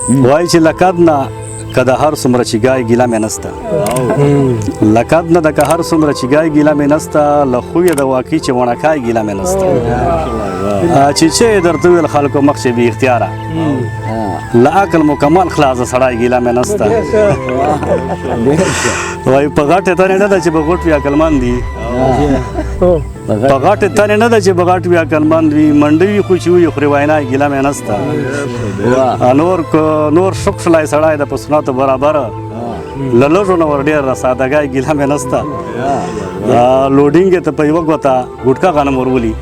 وای چې لقد نه کده هر څومره چې ګای ګیله مې نسته لقد نه د که هر څومره چې ګای ګیله مې نسته له خویه د واقع چې وڼکای ګیله مې نسته چې درته ویل خلکو مخ چې بې اختیاره له عقل مکمل خلاصه سړی ګیله مې نسته وایي په غټې تنې نه ده چې به غټ وي عقلمند وي په غټې تنې نه ده چې به غټ وي عقلمند وي منډه وي خو چې وي خورې وینا ګیله مې نسته نور شک شلی سړی د په سنتو برابره له لږو نه ور ډېر سادهګۍ ګیله مې نسته لوډینګ یې ته په یوه ګوته ګوټکا غنم ورولي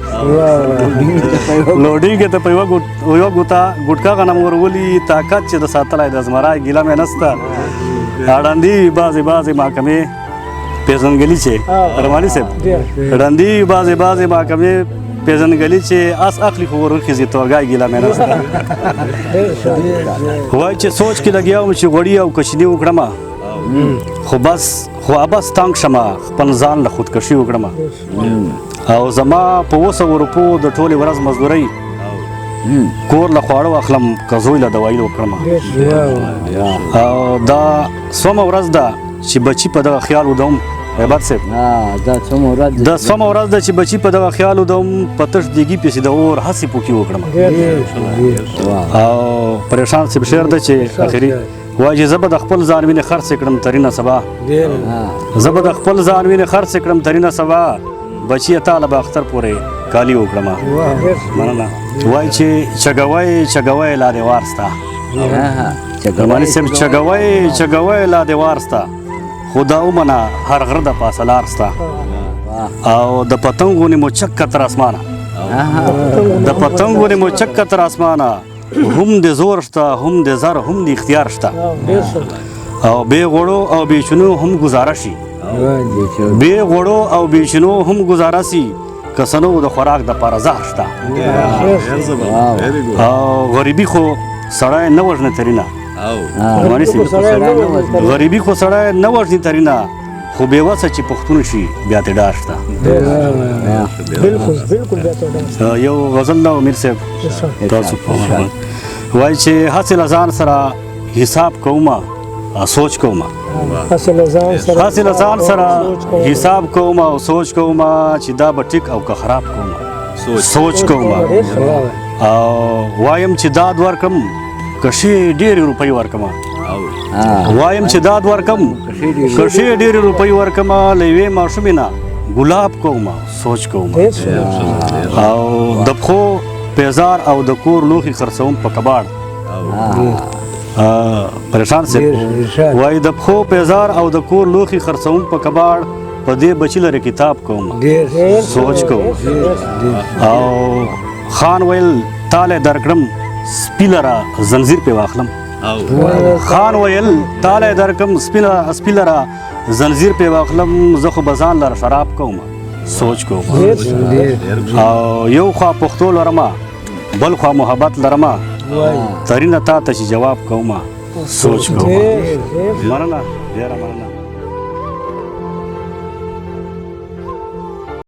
لوډینګ یې ته په یوه ګوته ګوټکا غنم ورولي طاقت چې د ساتلی د زمرای ګیله مې نسته ړندي بعضې محکمې پیژندګلي چې رماني صاحب ړندي بعضې محکمې پیژندګلي چې اس اخلي خو ورخیزي تورګای ګیله مې نسته وایي چې سوچ کې لګیا وم چې غوړي او کشني وکړم خو بس تنګ شمه خپل ځان له خودکشي وکړم او زما په 200 روپو د ټولې ورځ مزدورۍ کور له خواړه واخلم که زوی له دوايي وکړم او دا څومره ورځ ده چې بچي په دغه خیال ودوم عباد صاحب دا څومره ورځ ده چې بچي په دغه خیال ودوم په تش دیګي پسې د اور هسې پوکي وکړم او پریشان صاحب شعر ده چې اخري وایي زه به د خپل ځان وینې خرڅ کړم ترینه سبا زه به د خپل ځان وینې خرڅ کړم ترینه سبا بچي تا له به اختر پورې کالي وکړم مننه وایي چې چګوی لا دیوار ستا رماني صاحب چګوی لا دیوار ستا خو دا ومنه هر غره د پاسه لار ستا او د پتنګو نیمو چکه تر اسمانه د پتنګو نیمو چکه تر اسمانه هم د زور شته هم د زر هم د اختیار شته او بې غوړو او بې چونو هم ګزاره شي بې غوړو او بې چونو هم ګزاره سي کسنو د خوراک د پاره زهر شته او غریبي خو سړی نه وژني ترینه غریبي خو سړی نه وژني ترینه خو بېوسه چې پښتون شي بیا ترې ډار شته یو غزل ده امیر صاحب تاسو وایي چې هسې له ځان سره حساب کومه سوچ کومه هسې له ځان سره حساب کومه او سوچ کومه چې دا به ټیک او که خراب کومه سوچ کومه او وایم چې داد ورکم که شي ډېرې روپۍ ورکمه وایم چې داد ورکم که شي ډېرې روپۍ ورکمه له یوې ماشومې نه ګلاب کومه سوچ کومه او د پښو پیزار او د کور لوښي خرڅوم په کباړ پریشان صاحب وایي د پښو پیزار او د کور لوښي خرڅوم په کباړ په دې بچي لرې کتاب کوم سوچ کوم او خان ویل تاله درکړم سپي لره زنځیر پې واخلم خان ویل تاله درکم سپي لره زنځیر پې واخلم زه خو به ځان لره شراب کوم سوچ کوم او یو خوا پښتو لرمه بل خوا محبت لرمه ترینه تا ته چې جواب کوم سوچ کوم مننه ډېره مننه